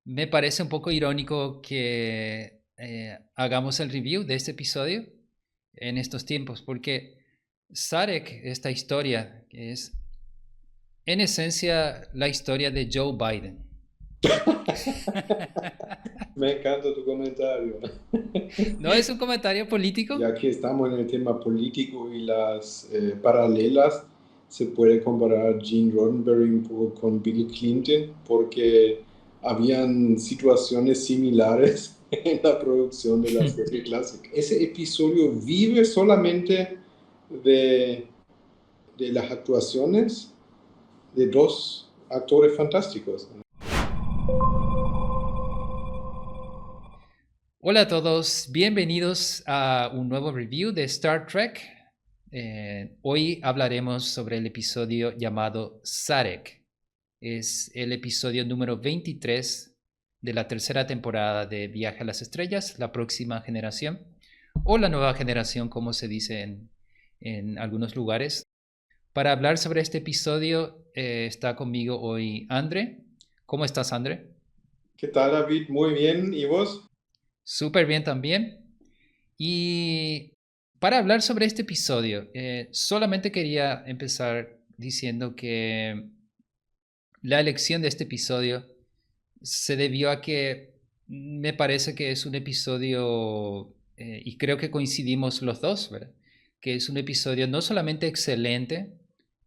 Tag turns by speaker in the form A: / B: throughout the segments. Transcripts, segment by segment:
A: Me parece un poco irónico que hagamos el review de este episodio en estos tiempos, porque Sarek, esta historia, que es en esencia la historia de Joe Biden.
B: Me encanta tu comentario.
A: No es un comentario político.
B: Ya que estamos en el tema político y las paralelas, se puede comparar Gene Roddenberry un poco con Bill Clinton porque habían situaciones similares en la producción de la serie clásica. Ese episodio vive solamente de, de las actuaciones de dos actores fantásticos.
A: Hola a todos, bienvenidos a un nuevo review de Star Trek. Hoy hablaremos sobre el episodio llamado Sarek. Es el episodio número 23 de la tercera temporada de Viaje a las Estrellas, la próxima generación, o la nueva generación, como se dice en algunos lugares. Para hablar sobre este episodio está conmigo hoy André. ¿Cómo estás, André?
B: ¿Qué tal, David? Muy bien. ¿Y vos?
A: Súper bien también. Y para hablar sobre este episodio, solamente quería empezar diciendo que la elección de este episodio se debió a que me parece que es un episodio, y creo que coincidimos los dos, ¿verdad? Que es un episodio no solamente excelente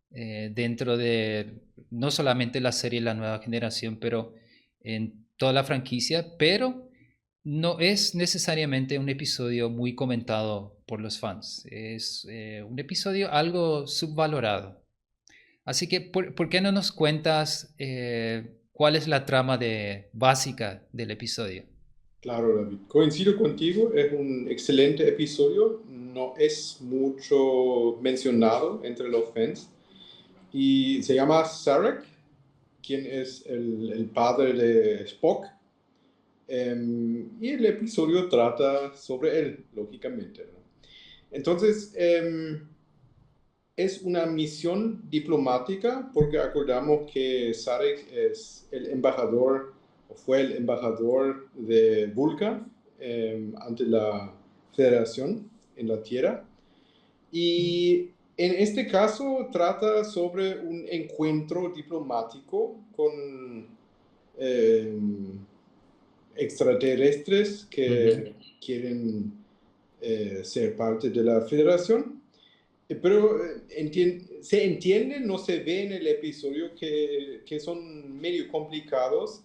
A: dentro de no solamente la serie La Nueva Generación, pero en toda la franquicia, pero no es necesariamente un episodio muy comentado por los fans. Es un episodio algo subvalorado. Así que, ¿por qué no nos cuentas cuál es la trama básica del episodio?
B: Claro, David. Coincido contigo, es un excelente episodio, no es mucho mencionado entre los fans y se llama Sarek, quien es el padre de Spock, y el episodio trata sobre él, lógicamente, ¿no? Entonces, es una misión diplomática porque acordamos que Sarek es el embajador o fue el embajador de Vulcan ante la Federación en la Tierra. Y en este caso trata sobre un encuentro diplomático con eh, extraterrestres
A: Ujú.
B: que quieren ser parte de la Federación. Pero se entiende, no se ve en el episodio que son medio complicados.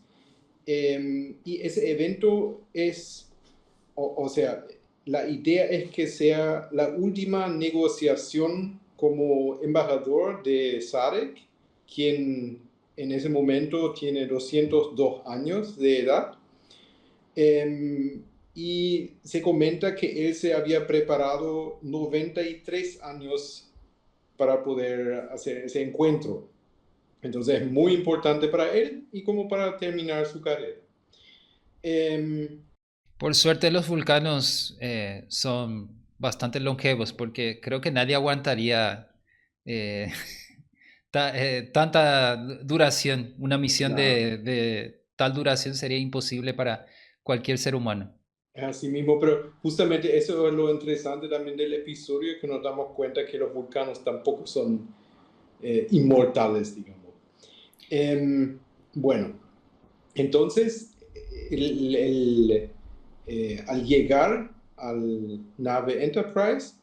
B: Y ese evento es, o sea, la idea es que sea la última negociación como embajador de Sarek, quien en ese momento tiene 202 años de edad. Eh, y se comenta que él se había preparado 93 años para poder hacer ese encuentro. Entonces es muy importante para él y como para terminar su carrera. Eh,
A: Por suerte los vulcanos son bastante longevos porque creo que nadie aguantaría eh, tanta duración. Una misión
B: claro,
A: de tal duración sería imposible para cualquier ser humano.
B: así mismo, pero justamente eso es lo interesante también del episodio, que nos damos cuenta que los vulcanos tampoco son inmortales, digamos. Bueno, entonces, al llegar al nave Enterprise,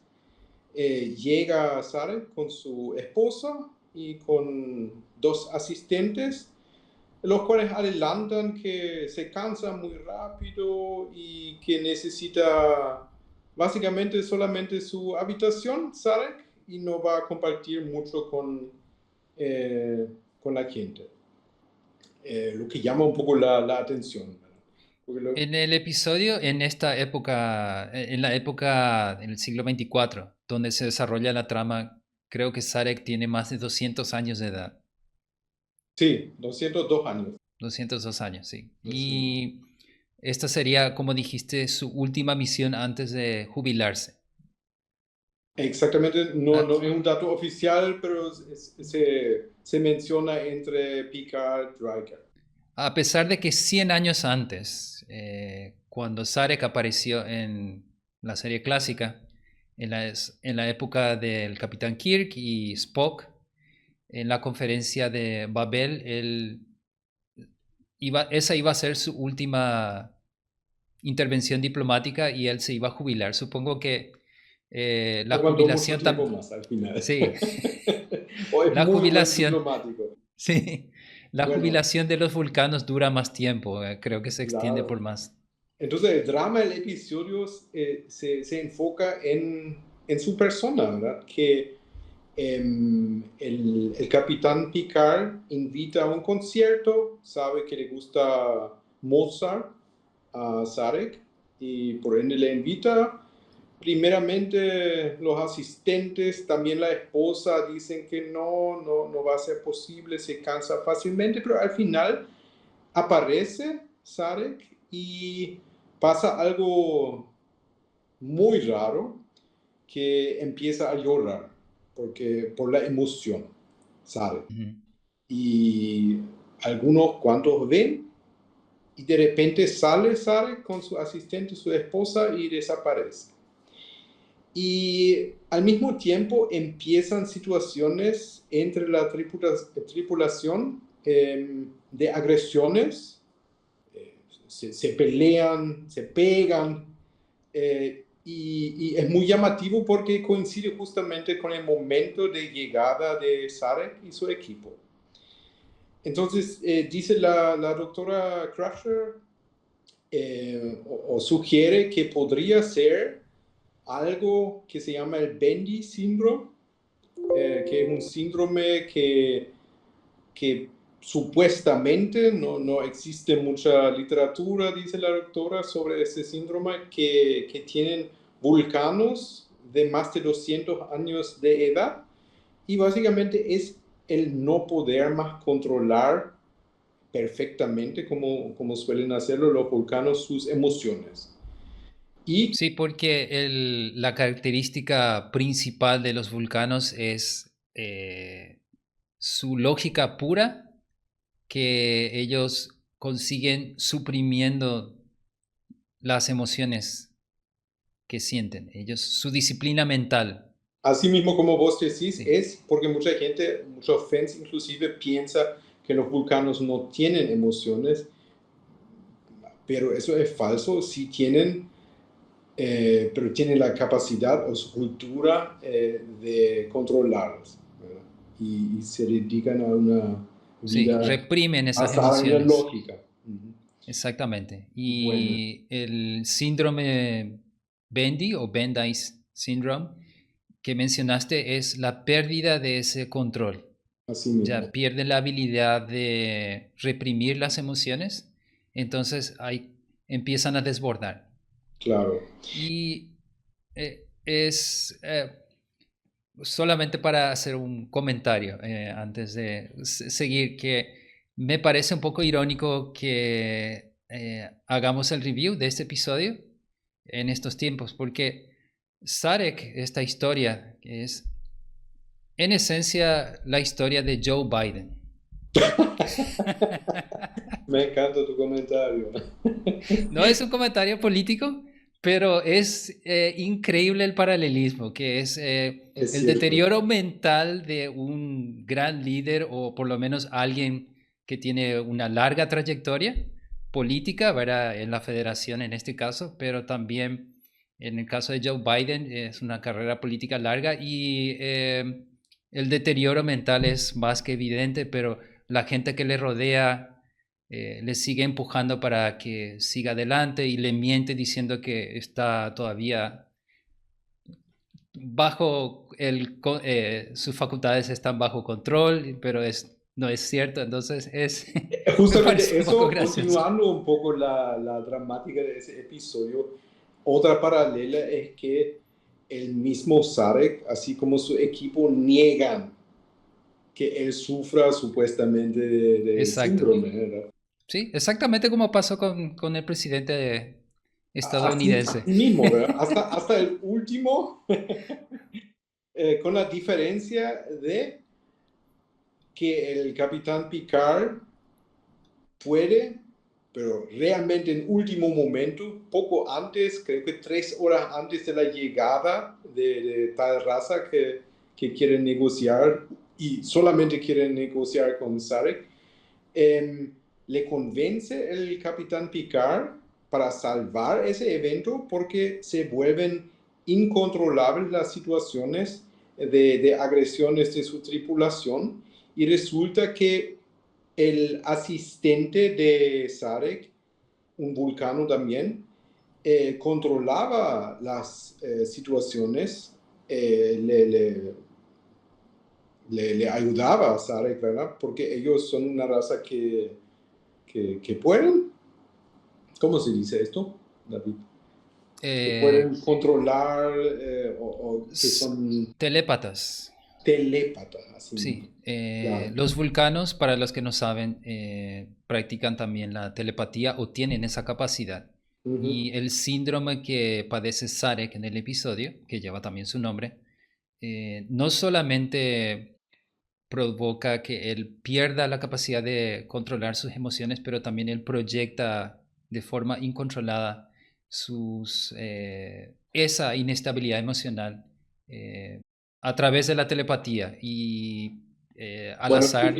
B: llega Sarah con su esposa y con dos asistentes, los cuales adelantan que se cansa muy rápido y que necesita básicamente solamente su habitación, Sarek, y no va a compartir mucho eh, con la gente. Lo que llama un poco la atención, ¿verdad?
A: En el episodio, en esta época, en la época del siglo XXIV, donde se desarrolla la trama, creo que Sarek tiene más de 200 años de edad.
B: Sí, 202 años.
A: 202 años, sí.
B: Sí.
A: Y esta sería, como dijiste, su última misión antes de jubilarse.
B: Exactamente, no,
A: Ah,
B: no es un dato oficial, pero se menciona entre Picard y Riker.
A: a pesar de que 100 años antes, cuando Sarek apareció en la serie clásica, en la época del Capitán Kirk y Spock, en la conferencia de Babel, esa iba a ser su última intervención diplomática y él se iba a jubilar. Supongo que la
B: Aguantó mucho
A: jubilación
B: tiempo
A: también...
B: más al final.
A: Sí,
B: O es
A: la
B: muy buen
A: jubilación,
B: diplomático.
A: sí, la
B: Bueno,
A: jubilación de los vulcanos dura más tiempo, creo que se extiende por
B: claro.
A: más.
B: Entonces el drama del episodio se enfoca en su persona, ¿verdad? Que el capitán Picard invita a un concierto, sabe que le gusta Mozart a Sarek y por ende le invita. Primeramente los asistentes, también la esposa dicen que no va a ser posible, se cansa fácilmente, pero al final aparece Sarek y pasa algo muy raro que empieza a llorar porque por la emoción, Sarek.
A: Ujú.
B: Y algunos cuantos ven y de repente sale Sarek con su asistente, su esposa y desaparece. Y al mismo tiempo empiezan situaciones entre la tripulación de agresiones, se pelean, se pegan, y es muy llamativo porque coincide justamente con el momento de llegada de Sarek y su equipo. Entonces, dice la doctora Crusher, o sugiere que podría ser algo que se llama el Bendy Syndrome, que es un síndrome que supuestamente no existe mucha literatura, dice la doctora, sobre ese síndrome, que tienen vulcanos de más de 200 años de edad y básicamente es el no poder más controlar perfectamente como suelen hacerlo los vulcanos sus emociones. Y
A: Sí, porque la característica principal de los vulcanos es su lógica pura, que ellos consiguen suprimiendo las emociones que sienten. Ellos, su disciplina mental.
B: así mismo como vos decís,
A: Sí.
B: es porque mucha gente, muchos fans inclusive piensa que los vulcanos no tienen emociones, pero eso es falso, sí tienen, pero tienen la capacidad o su cultura de controlarlos, ¿verdad? Y se dedican a una
A: Sí,
B: vida
A: reprimen esas
B: basada en la
A: emociones.
B: lógica. Uh-huh.
A: Exactamente.
B: Bueno,
A: Y el síndrome Bendy o Bendice Syndrome que mencionaste es la pérdida de ese control.
B: así mismo,
A: Ya pierden la habilidad de reprimir las emociones, entonces ahí empiezan a desbordar.
B: claro.
A: Y es solamente para hacer un comentario antes de seguir, que me parece un poco irónico que hagamos el review de este episodio en estos tiempos, porque Sarek, esta historia, es en esencia la historia de Joe Biden.
B: Me encanta tu comentario.
A: No es un comentario político, pero es increíble el paralelismo, que es
B: Es
A: el
B: cierto.
A: deterioro mental de un gran líder o por lo menos alguien que tiene una larga trayectoria política, ¿verdad? En la federación en este caso, pero también en el caso de Joe Biden es una carrera política larga y el deterioro mental es más que evidente, pero la gente que le rodea le sigue empujando para que siga adelante y le miente diciendo que está todavía bajo sus facultades están bajo control, pero no es cierto, entonces me parece
B: Justamente
A: un poco
B: eso,
A: gracioso.
B: continuando un poco la dramática de ese episodio, otra paralela es que el mismo Sarek, así como su equipo, niegan que él sufra supuestamente del
A: Exacto.
B: síndrome, ¿verdad?
A: Sí, exactamente como pasó con el presidente
B: Así
A: estadounidense.
B: mismo, ¿verdad? Hasta el último, con la diferencia de que el capitán Picard puede, pero realmente en último momento, poco antes, creo que 3 horas antes de la llegada de tal raza que quieren negociar y solamente quieren negociar con Sarek, le convence el capitán Picard para salvar ese evento porque se vuelven incontrolables las situaciones de agresiones de su tripulación y resulta que el asistente de Sarek, un vulcano también, controlaba las situaciones, le ayudaba a Sarek, ¿verdad? Porque ellos son una raza que pueden, ¿cómo se dice esto, David? Que
A: Eh,
B: pueden controlar o que son
A: Telépatas.
B: telépatas, así mismo.
A: Sí,
B: Claro.
A: los vulcanos, para los que no saben, practican también la telepatía o tienen esa capacidad.
B: Ujú.
A: Y el síndrome que padece Sarek en el episodio, que lleva también su nombre, no solamente provoca que él pierda la capacidad de controlar sus emociones, pero también él proyecta de forma incontrolada esa inestabilidad emocional eh, a través de la telepatía y al
B: Bueno,
A: azar.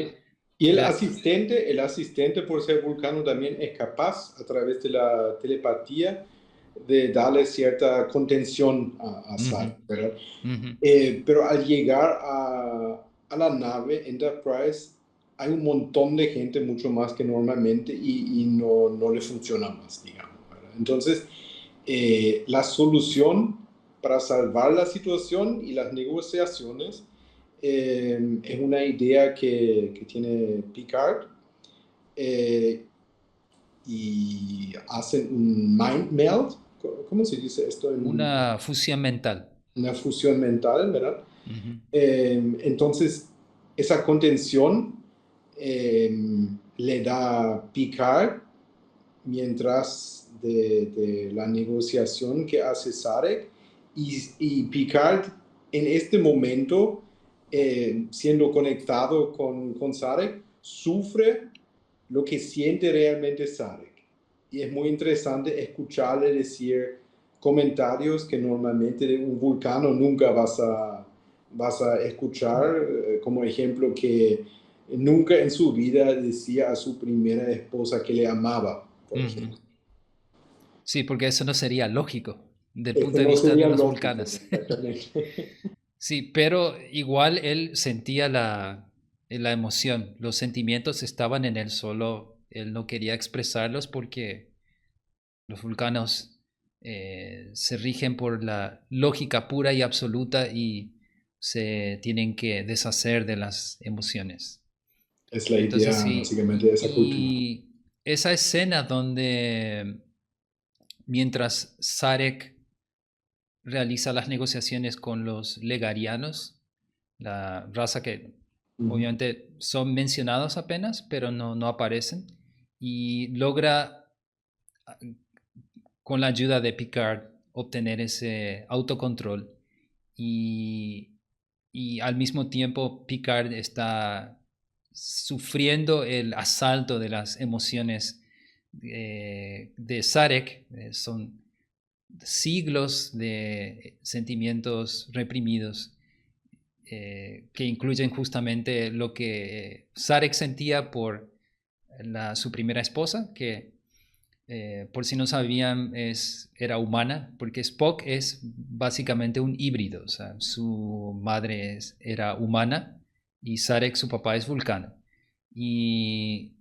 B: y
A: la-
B: el asistente por ser vulcano también es capaz a través de la telepatía de darle cierta contención a
A: Ujú,
B: Sarek, ¿verdad?
A: ujú.
B: Pero al llegar a la nave Enterprise hay un montón de gente, mucho más que normalmente, y no le funciona más, digamos, ¿verdad? Entonces, la solución para salvar la situación y las negociaciones es una idea que tiene Picard eh, y hacen un mind meld. ¿Cómo se dice esto?
A: Una fusión mental.
B: Una fusión mental, ¿verdad?
A: Ujú,
B: Entonces, esa contención le da Picard mientras de la negociación que hace Sarek y Picard en este momento, siendo conectado con Sarek, sufre lo que siente realmente Sarek. Y es muy interesante escucharle decir comentarios que normalmente de un vulcano nunca vas a escuchar, como ejemplo que nunca en su vida decía a su primera esposa que le amaba, por
A: ujú.
B: ejemplo.
A: Sí, porque eso no sería lógico del
B: Esto
A: punto de
B: no
A: vista de
B: sería
A: los
B: lógico,
A: vulcanos.
B: exactamente.
A: Sí, pero igual él sentía la emoción, los sentimientos estaban en él, solo él no quería expresarlos porque los vulcanos se rigen por la lógica pura y absoluta y se tienen que deshacer de las emociones.
B: Es la
A: Entonces
B: idea
A: sí,
B: básicamente de esa cultura.
A: y esa escena donde mientras Sarek realiza las negociaciones con los legarianos, la raza que
B: Ujú.
A: obviamente son mencionados apenas, pero no aparecen, y logra, con la ayuda de Picard, obtener ese autocontrol y, y al mismo tiempo Picard está sufriendo el asalto de las emociones de Sarek. Son siglos de sentimientos reprimidos que incluyen justamente lo que Sarek sentía por su primera esposa, que por si no sabían era humana, porque Spock es básicamente un híbrido, o sea, su madre era humana y Sarek, su papá, es vulcano. Y,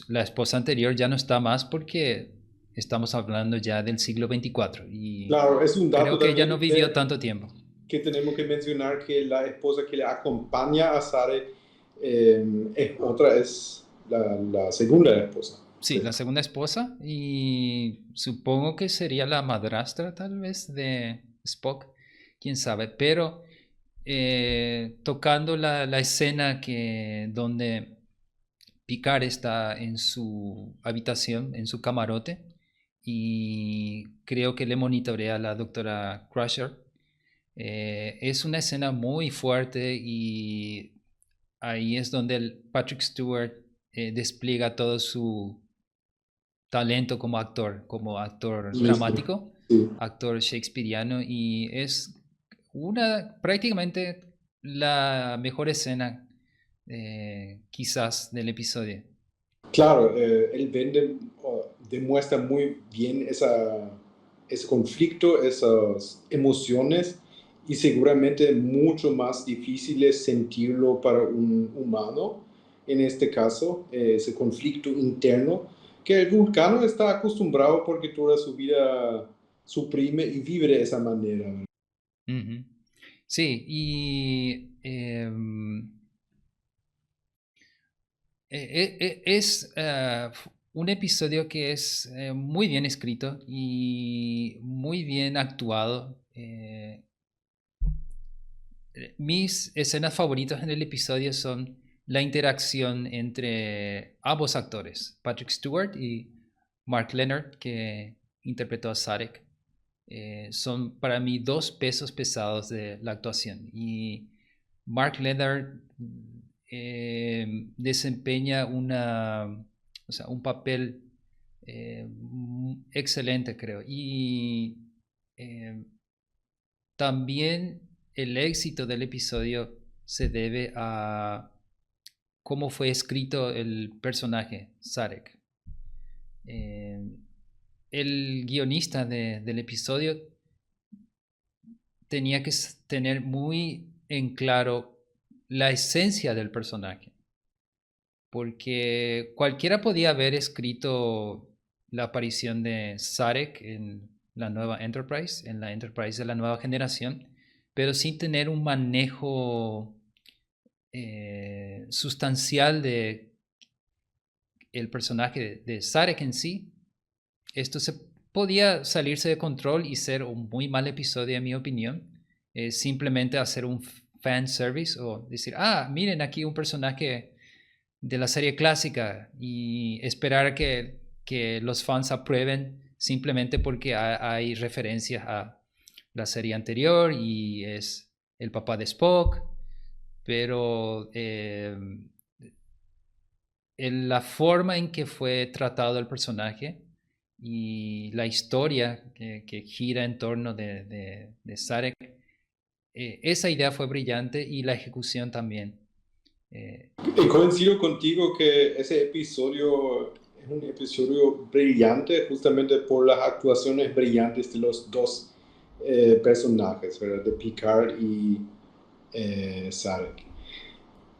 A: la esposa anterior ya no está más porque estamos hablando ya del siglo 24 y
B: Claro, es un dato
A: creo que ella no
B: también
A: vivió tanto tiempo.
B: que tenemos que mencionar que la esposa que le acompaña a Sare es la segunda esposa.
A: Sí, la segunda esposa y supongo que sería la madrastra tal vez de Spock, quién sabe, pero tocando la escena donde Picard está en su habitación, en su camarote, y creo que le monitorea a la doctora Crusher. Es una escena muy fuerte y ahí es donde el Patrick Stewart despliega todo su talento como actor
B: Sí, sí,
A: dramático,
B: sí.
A: actor shakespeariano, y es prácticamente la mejor escena quizás del episodio.
B: Claro, él vende, demuestra muy bien ese conflicto, esas emociones, y seguramente mucho más difícil es sentirlo para un humano, en este caso, ese conflicto interno, que el vulcano está acostumbrado porque toda su vida suprime y vive de esa manera.
A: Ujú. Sí, y es un episodio que es muy bien escrito y muy bien actuado. Mis escenas favoritas en el episodio son la interacción entre ambos actores, Patrick Stewart y Mark Leonard, que interpretó a Sarek. Son para mí dos pesos pesados de la actuación. Y Mark Leonard desempeña un papel excelente, creo. Y eh, también el éxito del episodio se debe a cómo fue escrito el personaje, Sarek. Eh, el guionista del episodio tenía que tener muy en claro la esencia del personaje, porque cualquiera podía haber escrito la aparición de Sarek en la nueva Enterprise, en la Enterprise de la nueva generación, pero sin tener un manejo sustancial de el personaje de Sarek en sí. Esto se podía salirse de control y ser un muy mal episodio, en mi opinión. Simplemente hacer un fan service o decir, miren aquí un personaje de la serie clásica y esperar que los fans aprueben simplemente porque hay referencias a la serie anterior y es el papá de Spock, pero la forma en que fue tratado el personaje y la historia que gira en torno de Sarek, esa idea fue brillante y la ejecución también.
B: Y coincido contigo que ese episodio es un episodio brillante justamente por las actuaciones brillantes de los dos personajes, ¿verdad? De Picard y Sarek.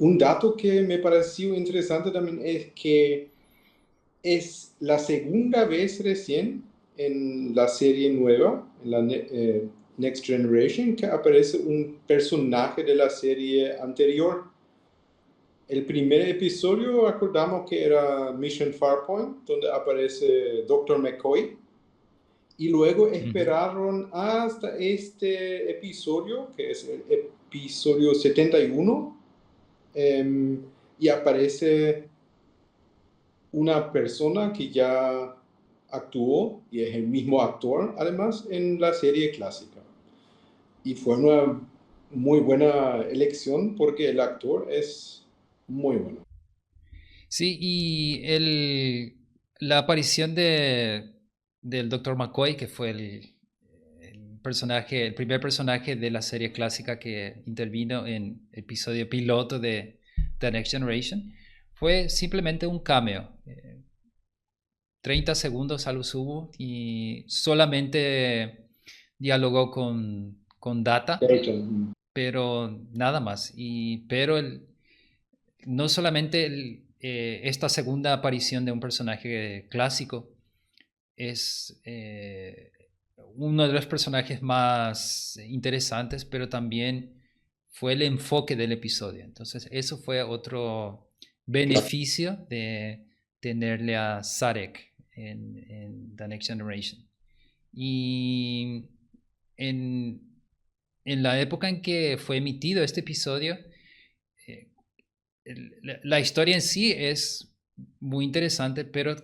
B: Un dato que me pareció interesante también es que es la segunda vez recién en la serie nueva, en la Next Generation, que aparece un personaje de la serie anterior. El primer episodio acordamos que era Mission Farpoint, donde aparece Dr. McCoy. Y luego
A: Ujú.
B: esperaron hasta este episodio, que es el episodio 71, y aparece una persona que ya actuó, y es el mismo actor, además, en la serie clásica. Y fue una muy buena elección porque el actor es muy bueno.
A: Sí, y la aparición del Dr. McCoy, que fue el primer personaje de la serie clásica que intervino en el episodio piloto de The Next Generation, fue simplemente un cameo. 30 segundos a lo sumo y solamente dialogó con Data, pero nada más. Pero no solamente esta segunda aparición de un personaje clásico es uno de los personajes más interesantes, pero también fue el enfoque del episodio. Entonces, eso fue otro beneficio de tenerle a Sarek en The Next Generation. Y en, en la época en que fue emitido este episodio, eh, la historia en sí es muy interesante, pero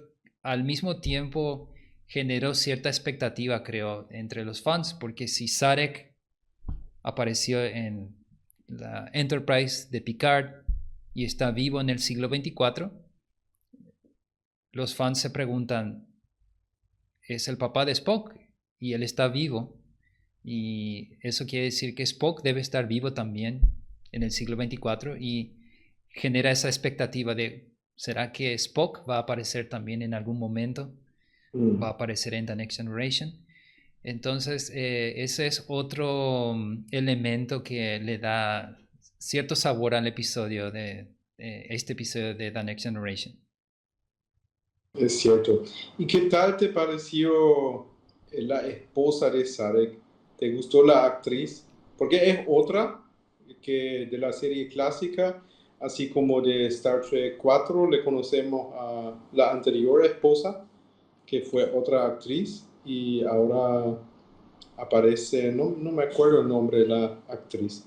A: al mismo tiempo generó cierta expectativa, creo, entre los fans, porque si Sarek apareció en la Enterprise de Picard y está vivo en el siglo 24, los fans se preguntan, ¿es el papá de Spock? Y él está vivo. Y eso quiere decir que Spock debe estar vivo también en el siglo 24 y genera esa expectativa de, ¿será que Spock va a aparecer también en algún momento? ¿Va a aparecer en The Next Generation? Entonces, ese es otro elemento que le da cierto sabor al episodio de este episodio de The Next Generation.
B: Es cierto. ¿Y qué tal te pareció la esposa de Sarek? ¿Te gustó la actriz? Porque es otra que de la serie clásica, así como de Star Trek 4 le conocemos a la anterior esposa, que fue otra actriz, y ahora aparece, no me acuerdo el nombre de la actriz.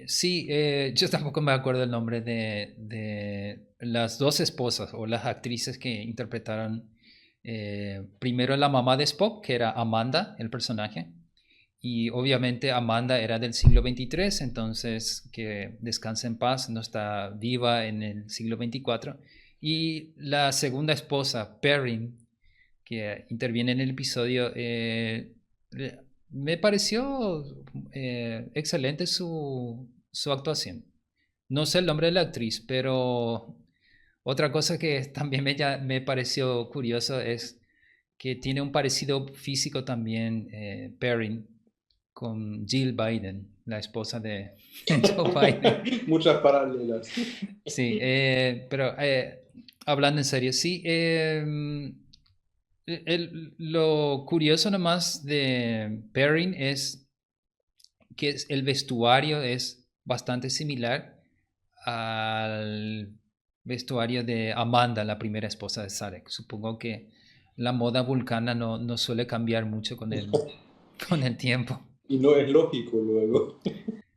A: Sí, yo tampoco me acuerdo el nombre de las dos esposas o las actrices que interpretaron primero la mamá de Spock, que era Amanda, el personaje, y obviamente Amanda era del siglo XXIII, entonces que descanse en paz, no está viva en el siglo XXIV. Y la segunda esposa, Perrin, que interviene en el episodio, me pareció excelente su actuación. No sé el nombre de la actriz, pero otra cosa que también me pareció curioso es que tiene un parecido físico también Perrin con Jill Biden, la esposa de Joe Biden.
B: Muchas paralelas.
A: Sí, pero hablando en serio, sí. Lo curioso nomás de Perrin es que el vestuario es bastante similar al vestuario de Amanda, la primera esposa de Sarek. Supongo que la moda vulcana no suele cambiar mucho con el tiempo.
B: Y no es lógico luego.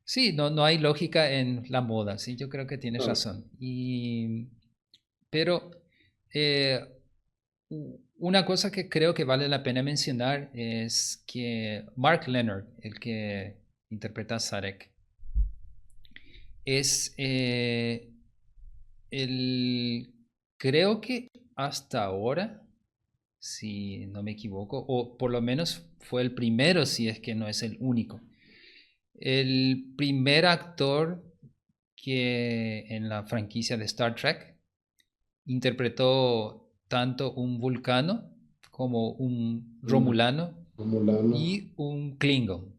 A: Sí, no hay lógica en la moda, sí, yo creo que tienes
B: Ah,
A: razón. Pero eh, una cosa que creo que vale la pena mencionar es que Mark Leonard, el que interpreta a Sarek, es el, creo que hasta ahora, si no me equivoco, o por lo menos fue el primero, si es que no es el único, el primer actor que en la franquicia de Star Trek interpretó tanto un vulcano como un
B: mm,
A: romulano
B: Romulano.
A: y un klingon.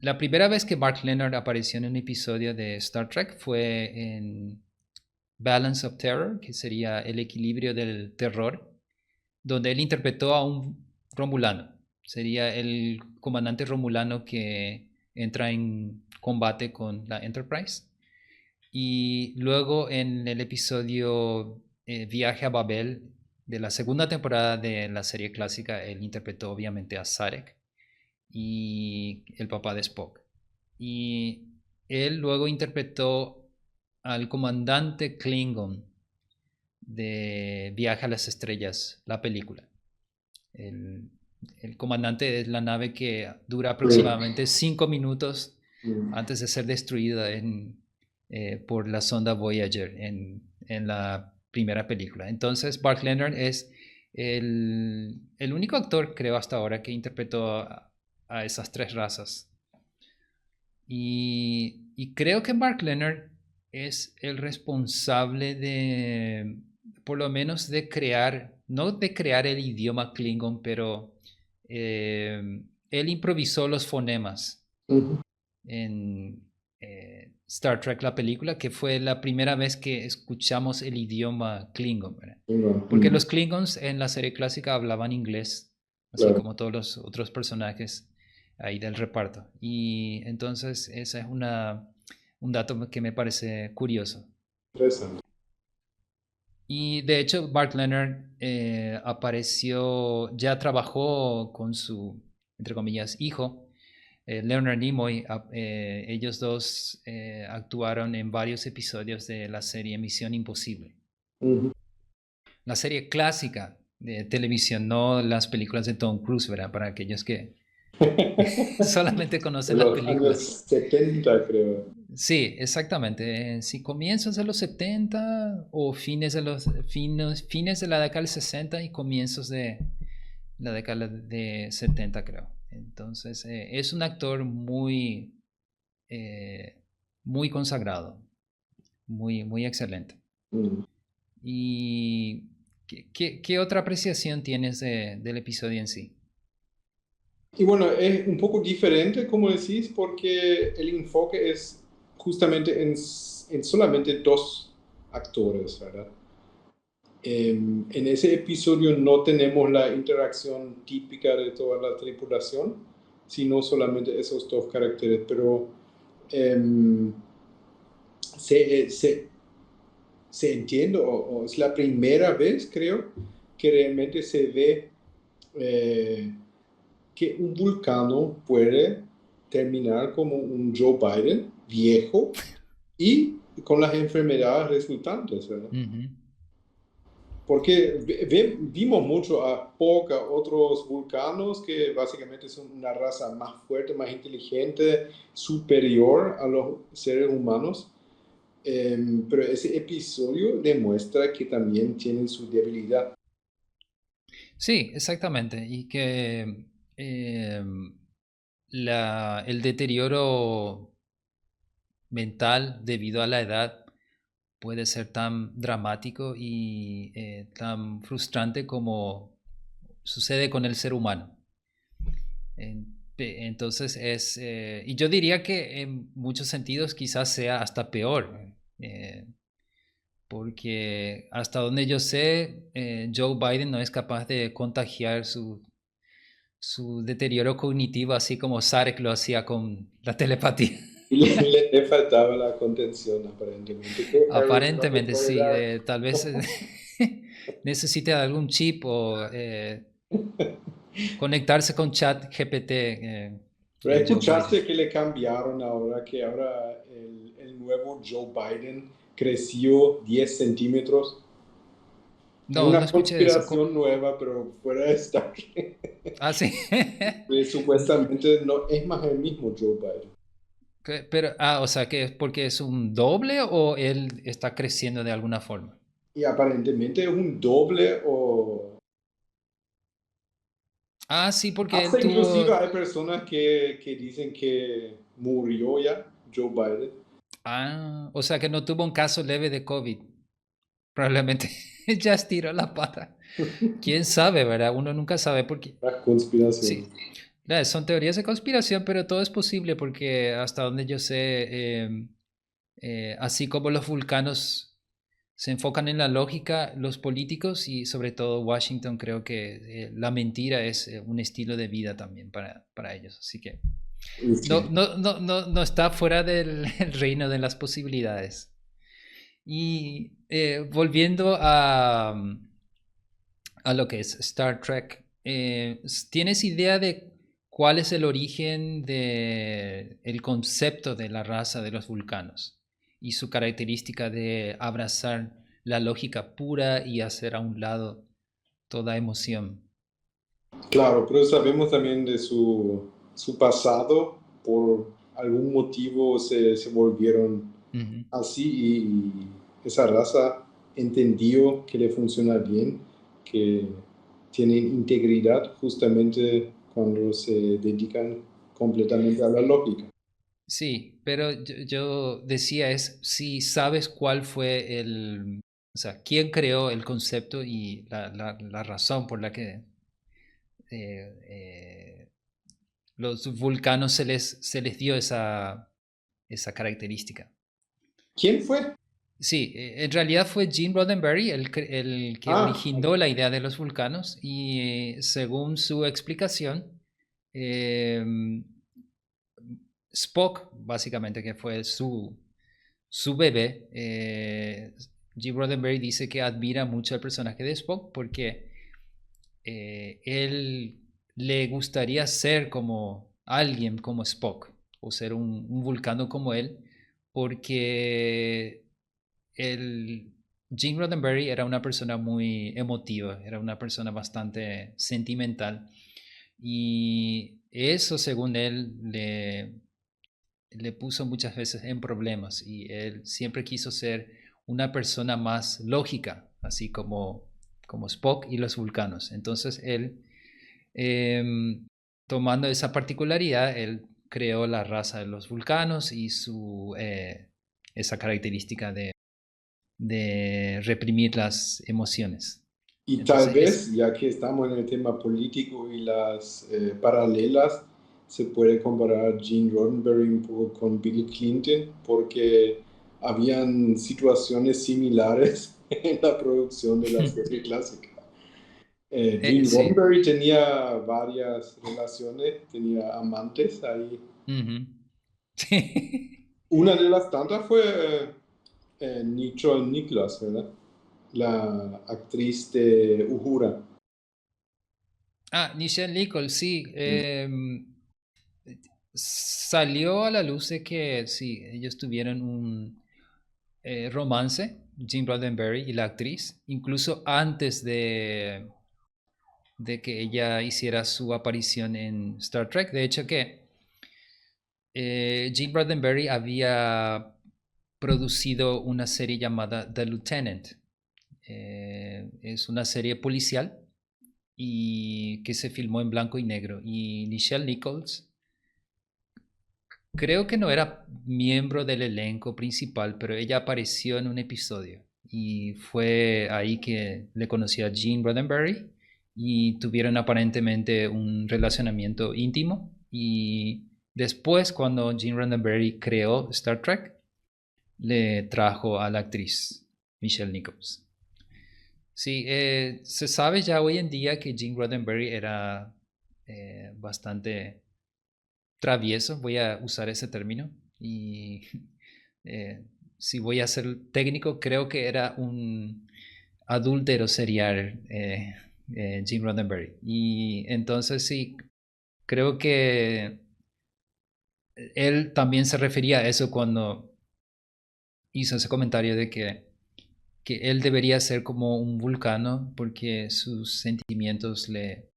A: La primera vez que Mark Leonard apareció en un episodio de Star Trek fue en Balance of Terror, que sería el equilibrio del terror, donde él interpretó a un romulano. Sería el comandante romulano que entra en combate con la Enterprise. Y luego en el episodio Viaje a Babel de la segunda temporada de la serie clásica, él interpretó obviamente a Sarek y el papá de Spock. Y él luego interpretó al comandante Klingon de Viaje a las Estrellas, la película. El, el comandante es la nave que dura aproximadamente 5 minutos
B: Mm.
A: antes de ser destruida por la sonda Voyager en la primera película. Entonces, Mark Leonard es el único actor, creo, hasta ahora que interpretó a esas tres razas. Y creo que Mark Leonard es el responsable de, por lo menos, de crear, no de crear el idioma Klingon, pero él improvisó los fonemas
B: Ujú.
A: en Star Trek, la película, que fue la primera vez que escuchamos el idioma Klingon, ¿verdad? Porque
B: Mm,
A: los Klingons en la serie clásica hablaban inglés, así
B: claro,
A: como todos los otros personajes ahí del reparto. Y entonces ese es un dato que me parece curioso.
B: interesante.
A: Y de hecho, Mark Leonard apareció, ya trabajó con su, entre comillas, hijo, Leonard Nimoy. Ellos dos actuaron en varios episodios de la serie Misión Imposible.
B: Ujú.
A: La serie clásica de televisión, no las películas de Tom Cruise, ¿verdad? Para aquellos que Solamente
B: De
A: conocen las
B: los años
A: películas.
B: 70, creo.
A: Sí, exactamente. Si comienzos de los 70 o fines de la década del 60 y comienzos de la década de 70, creo. Entonces, es un actor eh, muy consagrado, muy excelente.
B: Mm.
A: ¿Y qué otra apreciación tienes del episodio en sí?
B: Y bueno, es un poco diferente, como decís, porque el enfoque es justamente en solamente dos actores, ¿verdad? En ese episodio no tenemos la interacción típica de toda la tripulación, sino solamente esos dos caracteres, pero em, se, se, se entiende, o es la primera vez, creo, que realmente se ve eh, que un vulcano puede terminar como un Joe Biden viejo y con las enfermedades resultantes, ¿verdad?
A: Ujú.
B: Porque vimos mucho a Spock, a otros vulcanos que básicamente son una raza más fuerte, más inteligente, superior a los seres humanos. Pero ese episodio demuestra que también tienen su debilidad.
A: Sí, exactamente. Y que el deterioro mental debido a la edad puede ser tan dramático y tan frustrante como sucede con el ser humano. Entonces y yo diría que en muchos sentidos quizás sea hasta peor, porque hasta donde yo sé, Joe Biden no es capaz de contagiar su deterioro cognitivo así como Sarek lo hacía con la telepatía.
B: Y le faltaba la contención, aparentemente, que Harry no le
A: Aparentemente
B: puede
A: sí,
B: dar.
A: tal vez necesite algún chip o conectarse con chat GPT,
B: Pero
A: Joe Biden.
B: escuchaste que le cambiaron ahora, que ahora el nuevo Joe Biden creció 10 centímetros. Es
A: No, no
B: una
A: escuché eso.
B: conspiración nueva, pero fuera de estar.
A: Ah, sí.
B: Supuestamente no es más el mismo Joe Biden.
A: Pero, o sea, que es porque es un doble o él está creciendo de alguna forma.
B: Y aparentemente es un doble o...
A: Ah, sí, porque él
B: Hasta inclusive
A: tuvo.
B: hay personas que dicen que murió ya Joe Biden.
A: Ah, o sea, que no tuvo un caso leve de COVID. Probablemente ya estiró la pata. ¿Quién sabe, verdad? Uno nunca sabe porque.
B: Las conspiraciones.
A: Sí, son teorías de conspiración, pero todo es posible porque hasta donde yo sé, así como los vulcanos se enfocan en la lógica, los políticos y sobre todo Washington creo que la mentira es un estilo de vida también para ellos. Así que
B: Sí.
A: no está fuera del el reino de las posibilidades. Y volviendo a lo que es Star Trek, ¿tienes idea de cuál es el origen del concepto de la raza de los vulcanos y su característica de abrazar la lógica pura y hacer a un lado toda emoción?
B: Claro, pero sabemos también de su pasado. Por algún motivo se volvieron
A: Ujú.
B: así y esa raza entendió que le funciona bien, que tienen integridad justamente cuando se dedican completamente a la lógica.
A: Sí, pero yo decía es si sabes cuál fue o sea, quién creó el concepto y la razón por la que eh, eh, los vulcanos se les dio esa característica.
B: ¿Quién fue?
A: Sí, en realidad fue Gene Roddenberry el que
B: Ah,
A: originó la idea de los vulcanos y según su explicación, eh, Spock, básicamente, que fue su bebé, Gene Roddenberry dice que admira mucho al personaje de Spock porque él le gustaría ser como alguien como Spock o ser un vulcano como él, porque Gene Roddenberry era una persona muy emotiva, era una persona bastante sentimental Y eso, según él, le puso muchas veces en problemas y él siempre quiso ser una persona más lógica, así como Spock y los vulcanos. Entonces él, tomando esa particularidad, él creó la raza de los vulcanos y esa característica de reprimir las emociones.
B: Y tal
A: Entonces es...
B: vez, ya que estamos en el tema político y las paralelas, se puede comparar Gene Roddenberry un poco con Bill Clinton, porque habían situaciones similares en la producción de la serie clásica. Gene
A: sí.
B: Roddenberry tenía varias relaciones, tenía amantes ahí.
A: Ujú. Sí.
B: Una de las tantas fue Nicole Nicholas, ¿verdad? La actriz de Uhura.
A: Ah, Nichelle Nichols, sí.
B: Mm.
A: Salió a la luz de que sí, ellos tuvieron un romance, Gene Roddenberry y la actriz, incluso antes de que ella hiciera su aparición en Star Trek. De hecho, que Gene Roddenberry había producido una serie llamada The Lieutenant. Es una serie policial y que se filmó en blanco y negro. Y Nichelle Nichols creo que no era miembro del elenco principal, pero ella apareció en un episodio. Y fue ahí que le conocí a Gene Roddenberry y tuvieron aparentemente un relacionamiento íntimo. Y después, cuando Gene Roddenberry creó Star Trek, le trajo a la actriz Michelle Nichols. Sí, se sabe ya hoy en día que Gene Roddenberry era bastante travieso, voy a usar ese término. Y eh, si voy a ser técnico, creo que era un adúltero serial, Gene Roddenberry. Y entonces sí, creo que él también se refería a eso cuando hizo ese comentario de que él debería ser como un vulcano porque sus sentimientos le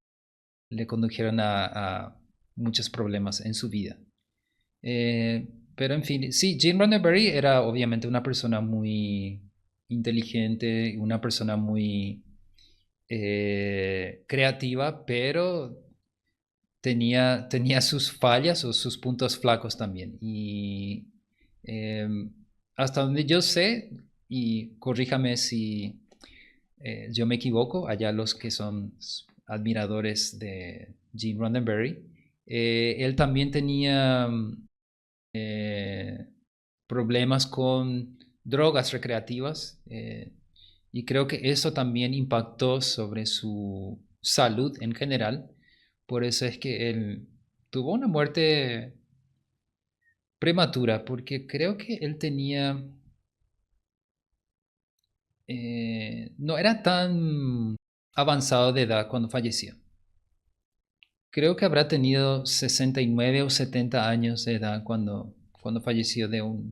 A: condujeron a muchos problemas en su vida. Pero en fin, sí, Gene Roddenberry era obviamente una persona muy inteligente, una persona muy creativa, pero tenía sus fallas o sus puntos flacos también. Y eh, hasta donde yo sé, y corríjame si yo me equivoco, allá los que son admiradores de Gene Roddenberry, él también tenía eh, problemas con drogas recreativas, y creo que eso también impactó sobre su salud en general. Por eso es que él tuvo una muerte prematura, porque creo que él tenía, no era tan avanzado de edad cuando falleció. Creo que habrá tenido 69 o 70 años de edad cuando falleció de un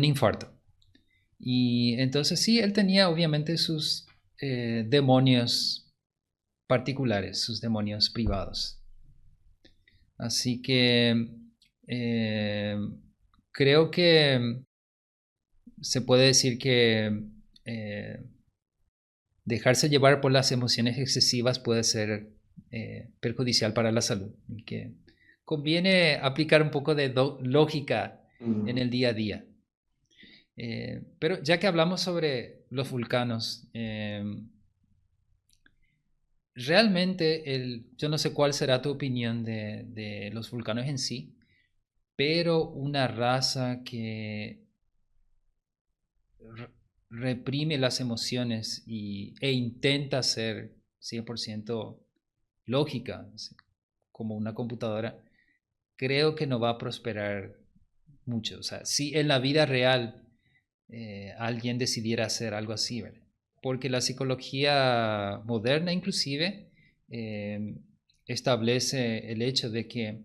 A: infarto. Y entonces sí, él tenía obviamente sus demonios particulares, sus demonios privados. Así que eh, creo que se puede decir que eh, dejarse llevar por las emociones excesivas puede ser perjudicial para la salud. Y que conviene aplicar un poco de lógica en
B: Mm.
A: el día a día. Pero ya que hablamos sobre los vulcanos, realmente yo no sé cuál será tu opinión de los vulcanos en sí, pero una raza que reprime las emociones e intenta ser 100% lógica, como una computadora, creo que no va a prosperar mucho. O sea, si en la vida real alguien decidiera hacer algo así, ¿verdad? Porque la psicología moderna inclusive eh, establece el hecho de que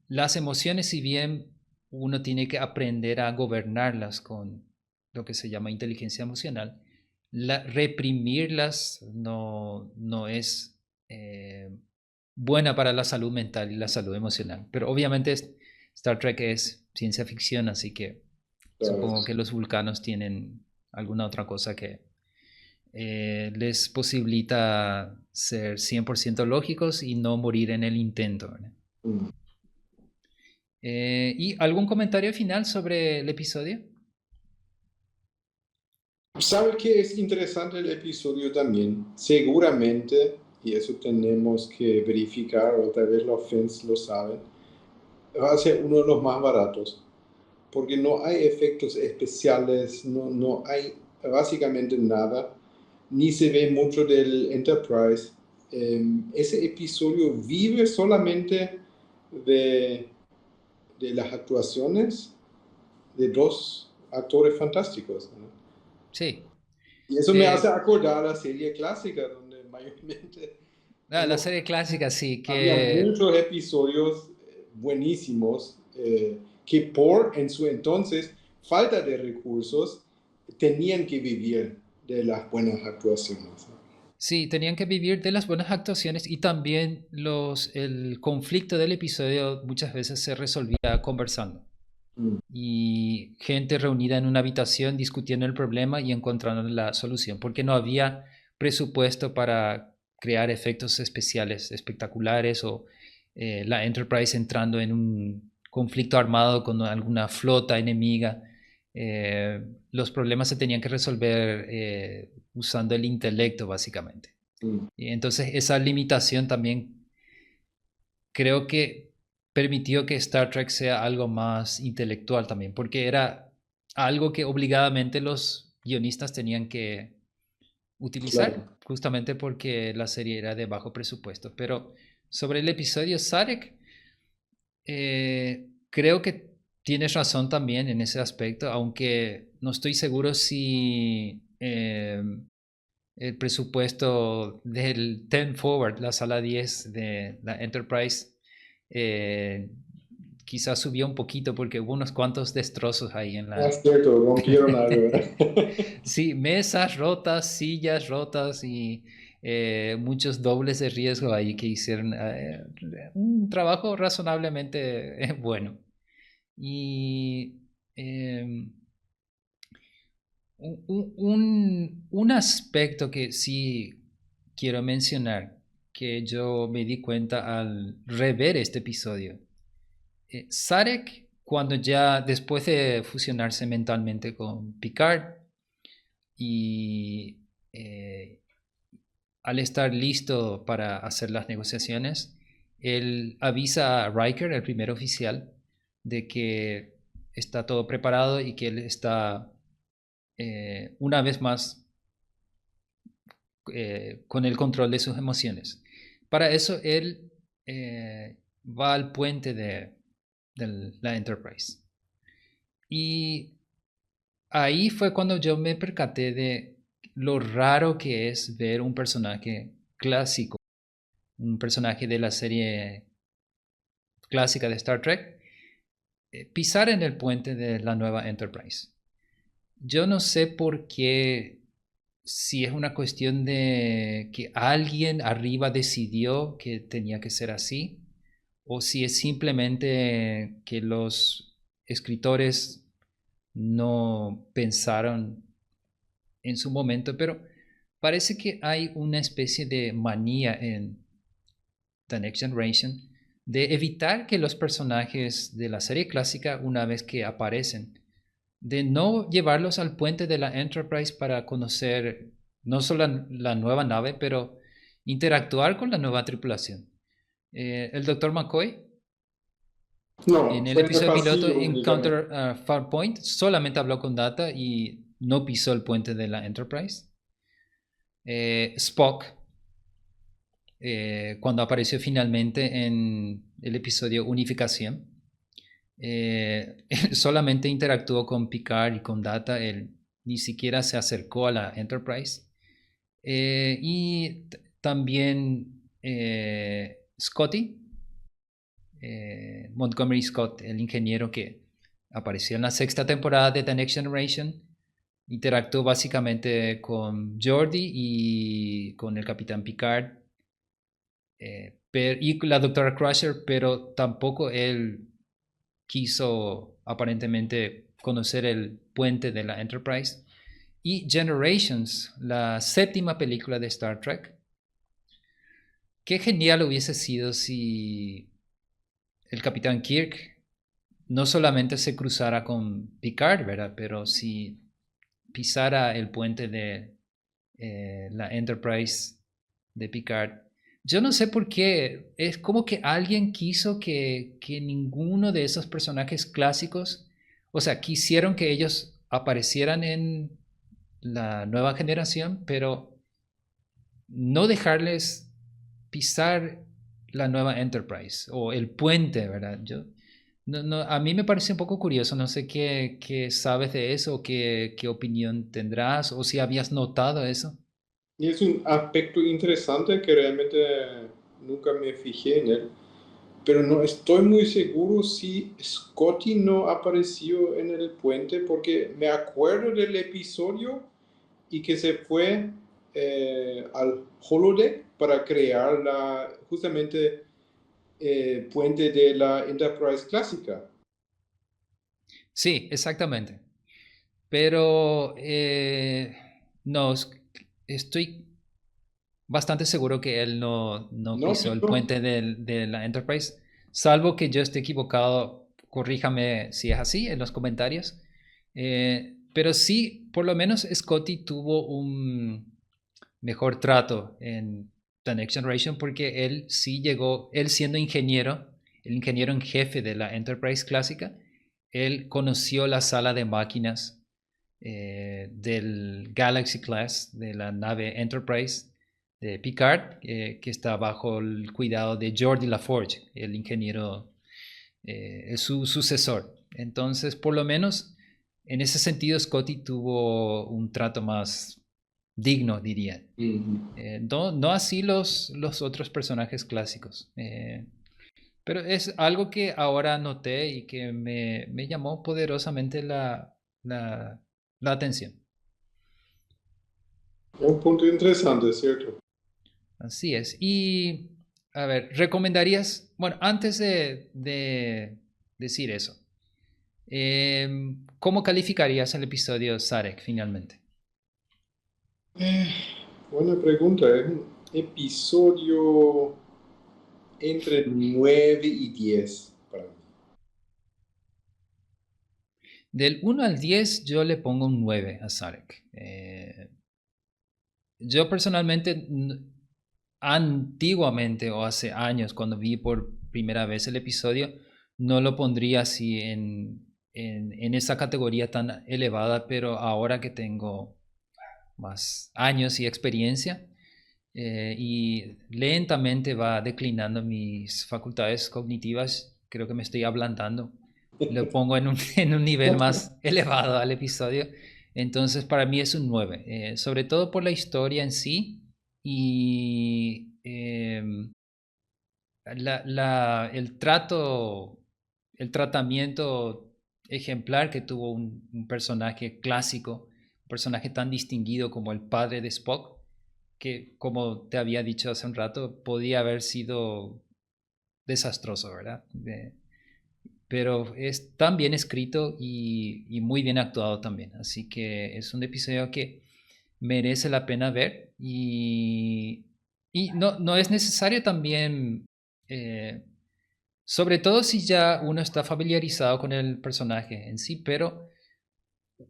A: las emociones, si bien uno tiene que aprender a gobernarlas con lo que se llama inteligencia emocional, reprimirlas no es eh, buena para la salud mental y la salud emocional. Pero obviamente Star Trek es ciencia ficción, así que
B: Claro.
A: supongo que los vulcanos tienen alguna otra cosa que les posibilita ser 100% lógicos y no morir en el intento, ¿verdad?
B: Mm.
A: ¿Y algún comentario final sobre el episodio?
B: ¿Sabe qué es interesante el episodio también? Seguramente, y eso tenemos que verificar, o tal vez los fans lo saben, va a ser uno de los más baratos, porque no hay efectos especiales, no hay básicamente nada, ni se ve mucho del Enterprise. Ese episodio vive solamente de, de las actuaciones de dos actores fantásticos, ¿no?
A: Sí.
B: Y eso me hace acordar a la serie clásica, donde mayormente
A: La serie clásica, sí,
B: había
A: que
B: muchos episodios buenísimos que por en su entonces falta de recursos tenían que vivir de las buenas actuaciones, ¿no?
A: sí, tenían que vivir de las buenas actuaciones y también el conflicto del episodio muchas veces se resolvía conversando
B: Mm,
A: y gente reunida en una habitación discutiendo el problema y encontrando la solución, porque no había presupuesto para crear efectos especiales espectaculares o la Enterprise entrando en un conflicto armado con alguna flota enemiga. Eh, los problemas se tenían que resolver usando el intelecto, básicamente.
B: mm,
A: Y entonces esa limitación también creo que permitió que Star Trek sea algo más intelectual también, porque era algo que obligadamente los guionistas tenían que utilizar,
B: claro.
A: justamente porque la serie era de bajo presupuesto. Pero sobre el episodio Sarek, creo que tienes razón también en ese aspecto, aunque no estoy seguro si el presupuesto del 10 Forward, la sala 10 de la Enterprise, eh, quizás subió un poquito porque hubo unos cuantos destrozos ahí en
B: Ah,
A: la...
B: es cierto, rompieron algo, ¿verdad?
A: Sí, mesas rotas, sillas rotas y muchos dobles de riesgo ahí que hicieron un trabajo razonablemente bueno. Y em, un aspecto que sí quiero mencionar, que yo me di cuenta al rever este episodio. Sarek, cuando ya después de fusionarse mentalmente con Picard y eh, al estar listo para hacer las negociaciones, él avisa a Riker, el primer oficial, de que está todo preparado y que él está una vez más con el control de sus emociones. Para eso él va al puente de la Enterprise. Y ahí fue cuando yo me percaté de lo raro que es ver un personaje clásico, un personaje de la serie clásica de Star Trek, pisar en el puente de la nueva Enterprise. Yo no sé por qué, si es una cuestión de que alguien arriba decidió que tenía que ser así, o si es simplemente que los escritores no pensaron en su momento, pero parece que hay una especie de manía en The Next Generation de evitar que los personajes de la serie clásica, una vez que aparecen, de no llevarlos al puente de la Enterprise para conocer no solo la nueva nave, pero interactuar con la nueva tripulación. El Dr. McCoy,
B: No,
A: en el
B: frente
A: episodio piloto
B: pasivo únicamente.
A: Encounter Farpoint, solamente habló con Data y no pisó el puente de la Enterprise. Spock, cuando apareció finalmente en el episodio Unificación, solamente interactuó con Picard y con Data, él ni siquiera se acercó a la Enterprise. Y también Scotty, Montgomery Scott, el ingeniero que apareció en la sexta temporada de The Next Generation, interactuó básicamente con Geordi y con el Capitán Picard. y la doctora Crusher, pero tampoco él quiso aparentemente conocer el puente de la Enterprise. Y Generations, la séptima película de Star Trek. Qué genial hubiese sido si el Capitán Kirk no solamente se cruzara con Picard, ¿verdad? Pero si pisara el puente de la Enterprise de Picard. Yo no sé por qué, es como que alguien quiso que ninguno de esos personajes clásicos, o sea, quisieron que ellos aparecieran en la nueva generación, pero no dejarles pisar la nueva Enterprise o el puente, ¿verdad? A mí me parece un poco curioso, no sé qué sabes de eso, qué opinión tendrás o si habías notado eso.
B: Y es un aspecto interesante que realmente nunca me fijé en él, pero no estoy muy seguro si Scotty no apareció en el puente porque me acuerdo del episodio y que se fue al holodeck para crear justamente puente de la Enterprise clásica.
A: Sí, exactamente. Pero no, estoy bastante seguro que él no
B: No,
A: pisó el
B: no.
A: puente de la Enterprise, salvo que yo esté equivocado, corríjame si es así en los comentarios. Pero sí, por lo menos Scotty tuvo un mejor trato en The Next Generation porque él sí llegó, él siendo ingeniero, el ingeniero en jefe de la Enterprise clásica, él conoció la sala de máquinas del Galaxy Class, de la nave Enterprise de Picard, que está bajo el cuidado de Geordi LaForge, el ingeniero, su sucesor. Entonces, por lo menos en ese sentido, Scotty tuvo un trato más digno, diría. No así los otros personajes clásicos. Pero es algo que ahora noté y que me llamó poderosamente la atención.
B: Un punto interesante, ¿cierto?
A: Así es. Y, a ver, ¿recomendarías, bueno, antes de decir eso, cómo calificarías el episodio Sarek finalmente?
B: Eh, Buena pregunta. Es un episodio entre 9 y 10 para mí.
A: Del 1 al 10 yo le pongo un 9 a Sarek. Yo personalmente, antiguamente o hace años, cuando vi por primera vez el episodio, no lo pondría así en esa categoría tan elevada, pero ahora que tengo más años y experiencia y lentamente va declinando mis facultades cognitivas, creo que me estoy ablandando, lo pongo en un nivel más elevado al episodio. Entonces para mí es un 9 sobre todo por la historia en sí y el tratamiento ejemplar que tuvo un personaje clásico, un personaje tan distinguido como el padre de Spock, que como te había dicho hace un rato, podía haber sido desastroso, ¿verdad? Pero es tan bien escrito y muy bien actuado también. Así que es un episodio que merece la pena ver y no es necesario también, eh, sobre todo si ya uno está familiarizado con el personaje en sí, pero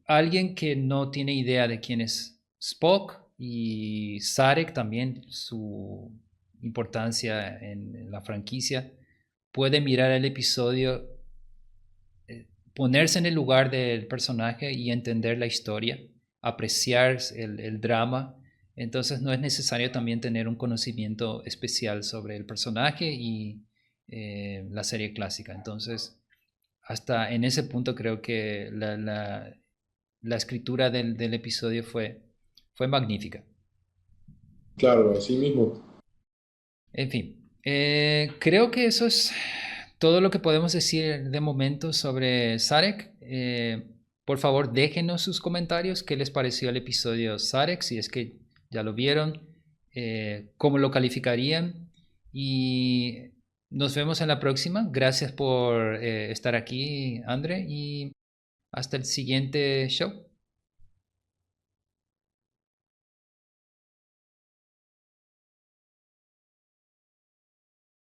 A: alguien que no tiene idea de quién es Spock y Sarek también, su importancia en la franquicia, puede mirar el episodio, ponerse en el lugar del personaje y entender la historia, apreciar el drama. Entonces no es necesario también tener un conocimiento especial sobre el personaje y la serie clásica. Entonces, hasta en ese punto creo que la escritura del episodio fue magnífica.
B: Claro, así mismo.
A: En fin, creo que eso es todo lo que podemos decir de momento sobre Sarek. Por favor, déjenos sus comentarios, qué les pareció el episodio Sarek, si es que ya lo vieron, cómo lo calificarían y nos vemos en la próxima. Gracias por estar aquí, André, y hasta el siguiente show.